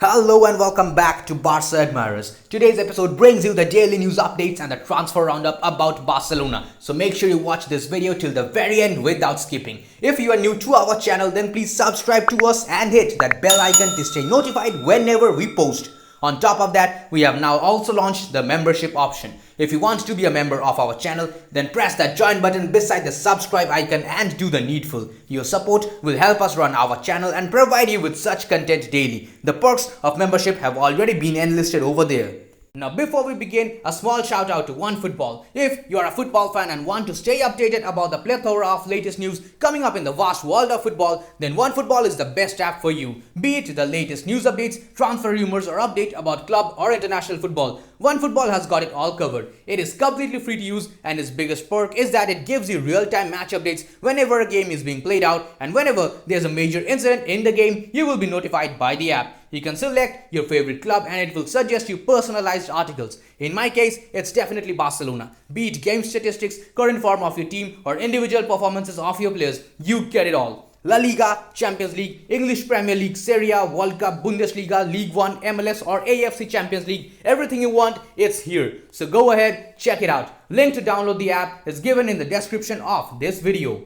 Hello and welcome back to Barca Admirers. Today's episode brings you the daily news updates and the transfer roundup about Barcelona. So make sure you watch this video till the very end without skipping. If you are new to our channel, then please subscribe to us and hit that bell icon to stay notified whenever we post. On top of that, we have now also launched the membership option. If you want to be a member of our channel, then press that join button beside the subscribe icon and do the needful. Your support will help us run our channel and provide you with such content daily. The perks of membership have already been enlisted over there. Now before we begin, a small shout out to OneFootball. If you are a football fan and want to stay updated about the plethora of latest news coming up in the vast world of football, then OneFootball is the best app for you. Be it the latest news updates, transfer rumors or update about club or international football, OneFootball has got it all covered. It is completely free to use and its biggest perk is that it gives you real-time match updates whenever a game is being played out, and whenever there's a major incident in the game, you will be notified by the app. You can select your favorite club and it will suggest you personalized articles. In my case, it's definitely Barcelona. Be it game statistics, current form of your team or individual performances of your players, you get it all. La Liga, Champions League, English Premier League, Serie A, World Cup, Bundesliga, League One, MLS or AFC Champions League, everything you want, it's here. So go ahead, check it out. Link to download the app is given in the description of this video.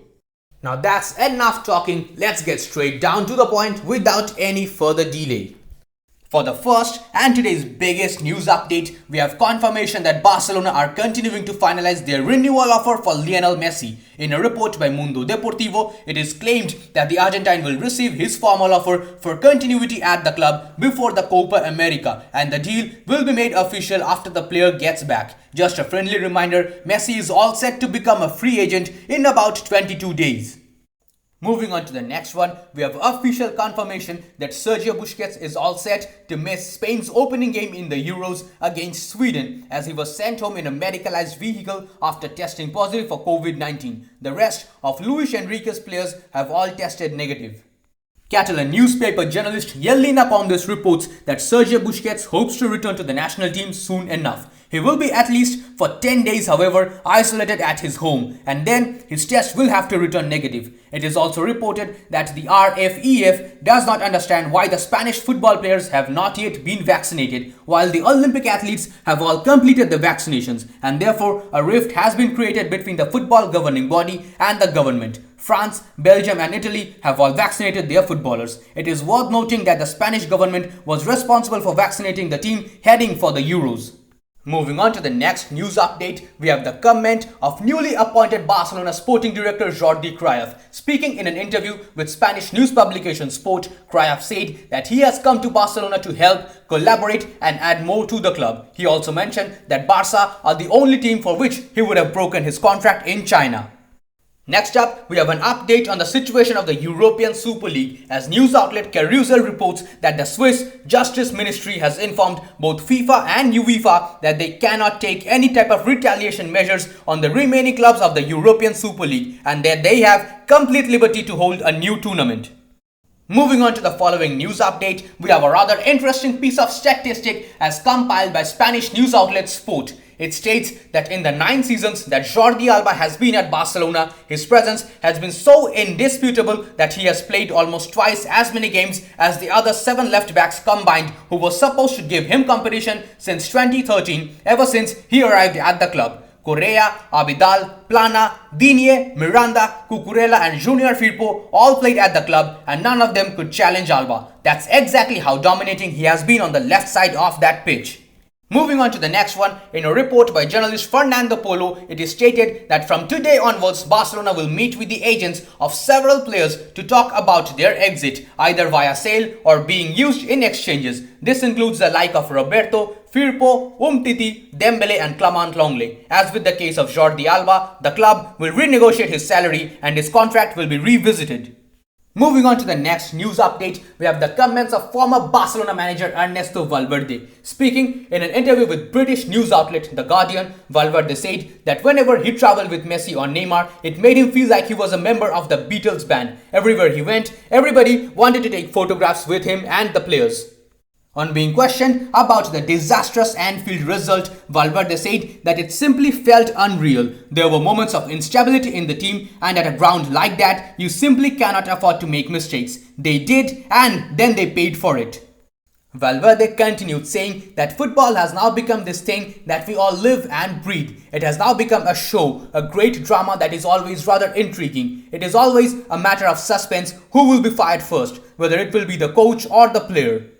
Now that's enough talking, let's get straight down to the point without any further delay. For the first and today's biggest news update, we have confirmation that Barcelona are continuing to finalize their renewal offer for Lionel Messi. In a report by Mundo Deportivo, it is claimed that the Argentine will receive his formal offer for continuity at the club before the Copa America, and the deal will be made official after the player gets back. Just a friendly reminder, Messi is all set to become a free agent in about 22 days. Moving on to the next one, we have official confirmation that Sergio Busquets is all set to miss Spain's opening game in the Euros against Sweden, as he was sent home in a medicalized vehicle after testing positive for COVID-19. The rest of Luis Enrique's players have all tested negative. Catalan newspaper journalist Yelena Pondes reports that Sergio Busquets hopes to return to the national team soon enough. He will be at least for 10 days, however, isolated at his home, and then his test will have to return negative. It is also reported that the RFEF does not understand why the Spanish football players have not yet been vaccinated, while the Olympic athletes have all completed the vaccinations, and therefore a rift has been created between the football governing body and the government. France, Belgium and Italy have all vaccinated their footballers. It is worth noting that the Spanish government was responsible for vaccinating the team heading for the Euros. Moving on to the next news update, we have the comment of newly appointed Barcelona sporting director Jordi Cryuff. Speaking in an interview with Spanish news publication Sport, Cryuff said that he has come to Barcelona to help, collaborate and add more to the club. He also mentioned that Barca are the only team for which he would have broken his contract in China. Next up, we have an update on the situation of the European Super League, as news outlet Carousel reports that the Swiss Justice Ministry has informed both FIFA and UEFA that they cannot take any type of retaliation measures on the remaining clubs of the European Super League, and that they have complete liberty to hold a new tournament. Moving on to the following news update, we have a rather interesting piece of statistic as compiled by Spanish news outlet Sport. It states that in the 9 seasons that Jordi Alba has been at Barcelona, his presence has been so indisputable that he has played almost twice as many games as the other 7 left-backs combined who were supposed to give him competition since 2013, ever since he arrived at the club. Correa, Abidal, Plana, Digne, Miranda, Cucurella and Junior Firpo all played at the club and none of them could challenge Alba. That's exactly how dominating he has been on the left side of that pitch. Moving on to the next one, in a report by journalist Fernando Polo, it is stated that from today onwards, Barcelona will meet with the agents of several players to talk about their exit, either via sale or being used in exchanges. This includes the like of Roberto, Firpo, Umtiti, Dembele and Clement Lenglet. As with the case of Jordi Alba, the club will renegotiate his salary and his contract will be revisited. Moving on to the next news update, we have the comments of former Barcelona manager Ernesto Valverde. Speaking in an interview with British news outlet The Guardian, Valverde said that whenever he travelled with Messi or Neymar, it made him feel like he was a member of the Beatles band. Everywhere he went, everybody wanted to take photographs with him and the players. On being questioned about the disastrous Anfield result, Valverde said that it simply felt unreal. There were moments of instability in the team, and at a ground like that, you simply cannot afford to make mistakes. They did, and then they paid for it. Valverde continued, saying that football has now become this thing that we all live and breathe. It has now become a show, a great drama that is always rather intriguing. It is always a matter of suspense who will be fired first, whether it will be the coach or the player.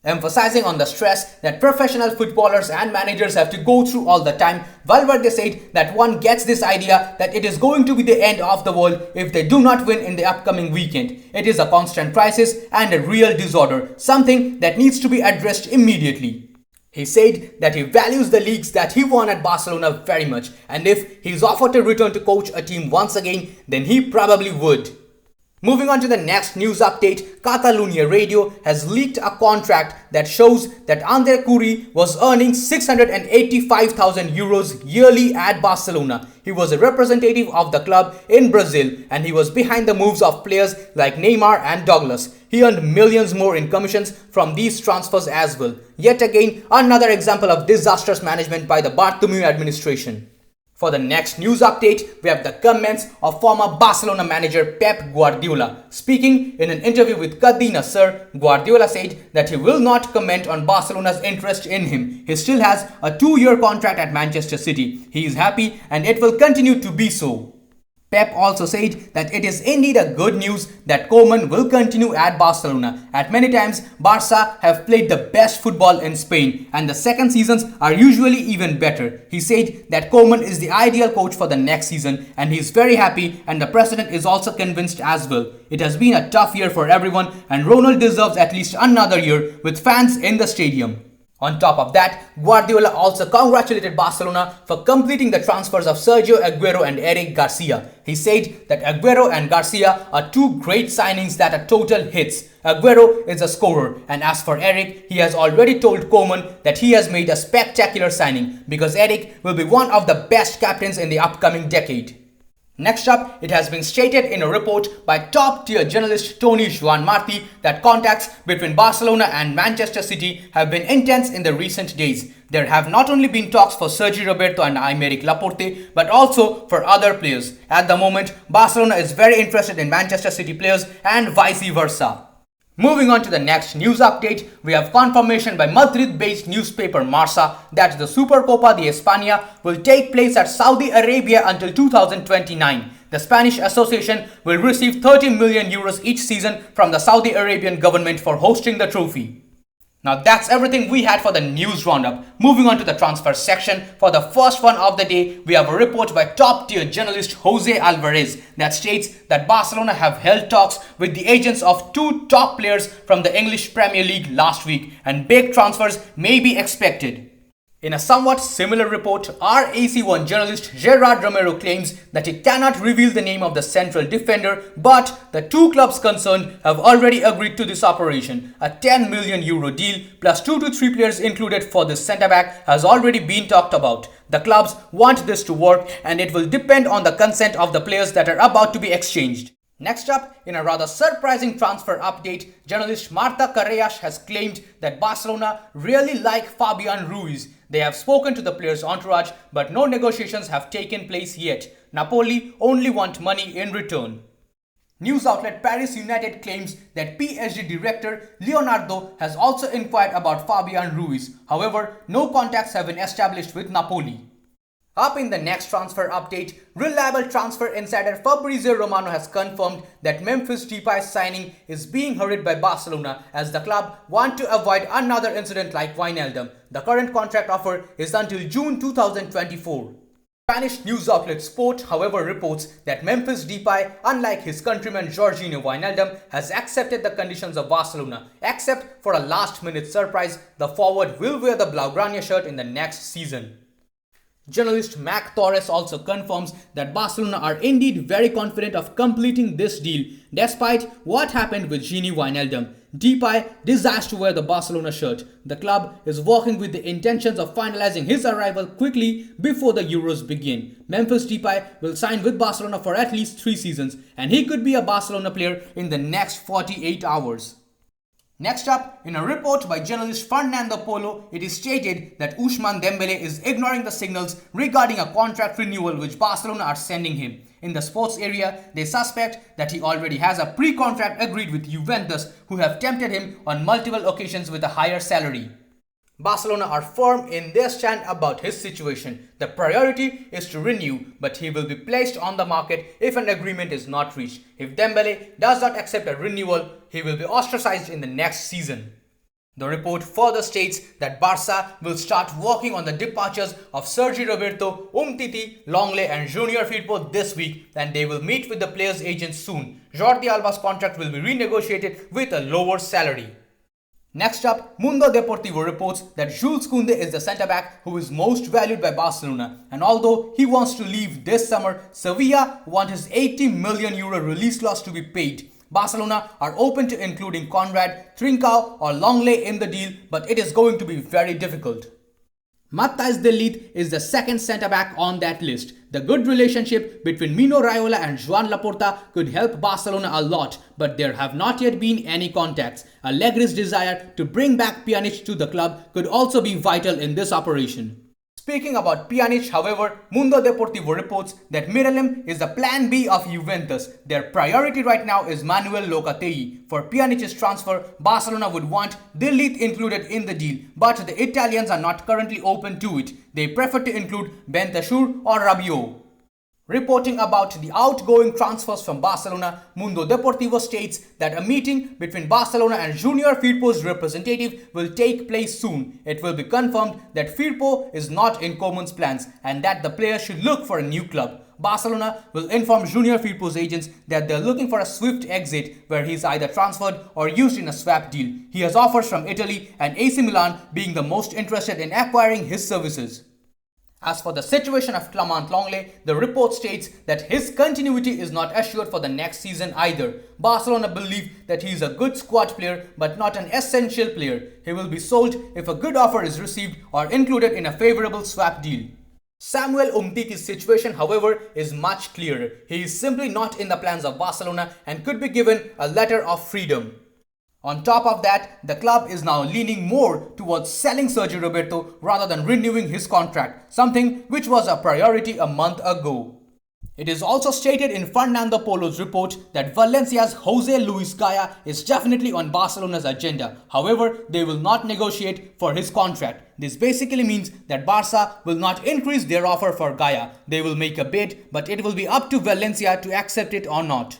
Emphasizing on the stress that professional footballers and managers have to go through all the time, Valverde said that one gets this idea that it is going to be the end of the world if they do not win in the upcoming weekend. It is a constant crisis and a real disorder, something that needs to be addressed immediately. He said that he values the leagues that he won at Barcelona very much, and if he is offered to return to coach a team once again, then he probably would. Moving on to the next news update, Catalunya Radio has leaked a contract that shows that Ander Curi was earning 685,000 euros yearly at Barcelona. He was a representative of the club in Brazil and he was behind the moves of players like Neymar and Douglas. He earned millions more in commissions from these transfers as well. Yet again, another example of disastrous management by the Bartomeu administration. For the next news update, we have the comments of former Barcelona manager Pep Guardiola. Speaking in an interview with Cadena Ser, Guardiola said that he will not comment on Barcelona's interest in him. He still has a 2-year contract at Manchester City. He is happy and it will continue to be so. Pep also said that it is indeed a good news that Koeman will continue at Barcelona. At many times, Barca have played the best football in Spain and the second seasons are usually even better. He said that Koeman is the ideal coach for the next season and he is very happy and the president is also convinced as well. It has been a tough year for everyone and Ronald deserves at least another year with fans in the stadium. On top of that, Guardiola also congratulated Barcelona for completing the transfers of Sergio Aguero and Eric Garcia. He said that Aguero and Garcia are two great signings that are total hits. Aguero is a scorer, and as for Eric, he has already told Koeman that he has made a spectacular signing because Eric will be one of the best captains in the upcoming decade. Next up, it has been stated in a report by top-tier journalist Tony Joan Martí that contacts between Barcelona and Manchester City have been intense in the recent days. There have not only been talks for Sergi, Roberto and aymeric Laporte, but also for other players. At the moment, Barcelona is very interested in Manchester City players and vice versa. Moving on to the next news update, we have confirmation by Madrid-based newspaper Marca that the Supercopa de España will take place at Saudi Arabia until 2029. The Spanish association will receive 30 million euros each season from the Saudi Arabian government for hosting the trophy. Now that's everything we had for the news roundup. Moving on to the transfer section, for the first one of the day, we have a report by top-tier journalist Jose Alvarez that states that Barcelona have held talks with the agents of two top players from the English Premier League last week and big transfers may be expected. In a somewhat similar report, RAC1 journalist Gerard Romero claims that he cannot reveal the name of the central defender, but the two clubs concerned have already agreed to this operation. A 10 million euro deal plus 2 to 3 players included for this centre-back has already been talked about. The clubs want this to work and it will depend on the consent of the players that are about to be exchanged. Next up, in a rather surprising transfer update, journalist Marta Carreras has claimed that Barcelona really like Fabian Ruiz. They have spoken to the player's entourage, but no negotiations have taken place yet. Napoli only want money in return. News outlet Paris United claims that PSG director Leonardo has also inquired about Fabian Ruiz. However, no contacts have been established with Napoli. Up in the next transfer update, reliable transfer insider Fabrizio Romano has confirmed that Memphis Depay's signing is being hurried by Barcelona as the club want to avoid another incident like Wijnaldum. The current contract offer is until June 2024. Spanish news outlet Sport, however, reports that Memphis Depay, unlike his countryman Georginio Wijnaldum, has accepted the conditions of Barcelona. Except for a last-minute surprise, the forward will wear the Blaugrana shirt in the next season. Journalist Mac Torres also confirms that Barcelona are indeed very confident of completing this deal despite what happened with Gini Wijnaldum. Depay desires to wear the Barcelona shirt. The club is working with the intentions of finalizing his arrival quickly before the Euros begin. Memphis Depay will sign with Barcelona for at least 3 seasons and he could be a Barcelona player in the next 48 hours. Next up, in a report by journalist Fernando Polo, it is stated that Ousmane Dembele is ignoring the signals regarding a contract renewal which Barcelona are sending him. In the sports area, they suspect that he already has a pre-contract agreed with Juventus, who have tempted him on multiple occasions with a higher salary. Barcelona are firm in their stand about his situation. The priority is to renew, but he will be placed on the market if an agreement is not reached. If Dembele does not accept a renewal, he will be ostracized in the next season. The report further states that Barca will start working on the departures of Sergi, Roberto, Umtiti, Lenglet and Junior Firpo this week, and they will meet with the players' agents soon. Jordi Alba's contract will be renegotiated with a lower salary. Next up, Mundo Deportivo reports that Jules Koundé is the centre-back who is most valued by Barcelona, and although he wants to leave this summer, Sevilla want his €80 million release clause to be paid. Barcelona are open to including Conrad, Trincao or Lenglet in the deal, but it is going to be very difficult. Matthijs de Ligt is the second centre-back on that list. The good relationship between Mino Raiola and Joan Laporta could help Barcelona a lot, but there have not yet been any contacts. Allegri's desire to bring back Pjanic to the club could also be vital in this operation. Speaking about Pjanic, however, Mundo Deportivo reports that Miralem is the plan B of Juventus. Their priority right now is Manuel Locatelli. For Pjanic's transfer, Barcelona would want De Ligt included in the deal, but the Italians are not currently open to it. They prefer to include Bentancur or Rabiot. Reporting about the outgoing transfers from Barcelona, Mundo Deportivo states that a meeting between Barcelona and Junior Firpo's representative will take place soon. It will be confirmed that Firpo is not in Koeman's plans and that the player should look for a new club. Barcelona will inform Junior Firpo's agents that they are looking for a swift exit where he is either transferred or used in a swap deal. He has offers from Italy and AC Milan being the most interested in acquiring his services. As for the situation of Clement Lenglet, the report states that his continuity is not assured for the next season either. Barcelona believe that he is a good squad player but not an essential player. He will be sold if a good offer is received or included in a favourable swap deal. Samuel Umtiti's situation, however, is much clearer. He is simply not in the plans of Barcelona and could be given a letter of freedom. On top of that, the club is now leaning more towards selling Sergio Roberto rather than renewing his contract, something which was a priority a month ago. It is also stated in Fernando Polo's report that Valencia's Jose Luis Gaya is definitely on Barcelona's agenda. However, they will not negotiate for his contract. This basically means that Barca will not increase their offer for Gaya. They will make a bid, but it will be up to Valencia to accept it or not.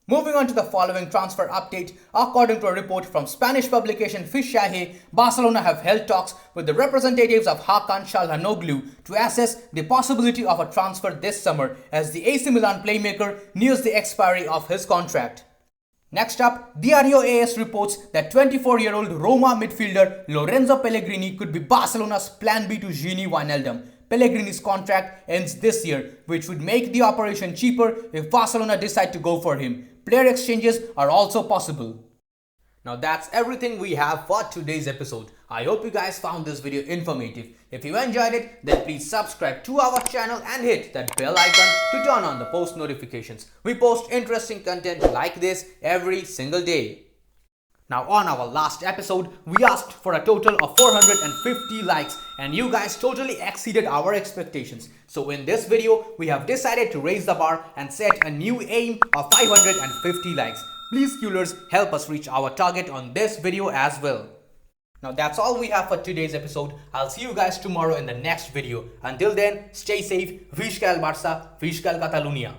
Moving on to the following transfer update, according to a report from Spanish publication Fichaje, Barcelona have held talks with the representatives of Hakan Çalhanoğlu to assess the possibility of a transfer this summer as the AC Milan playmaker nears the expiry of his contract. Next up, Diario AS reports that 24-year-old Roma midfielder Lorenzo Pellegrini could be Barcelona's plan B to Gini Wijnaldum. Pellegrini's contract ends this year, which would make the operation cheaper if Barcelona decide to go for him. Player exchanges are also possible. Now that's everything we have for today's episode. I hope you guys found this video informative. If you enjoyed it, then please subscribe to our channel and hit that bell icon to turn on the post notifications. We post interesting content like this every single day. Now on our last episode, we asked for a total of 450 likes and you guys totally exceeded our expectations. So in this video, we have decided to raise the bar and set a new aim of 550 likes. Please Qlers, help us reach our target on this video as well. Now that's all we have for today's episode. I'll see you guys tomorrow in the next video. Until then, stay safe. Visca el Barça, Visca el Catalunya.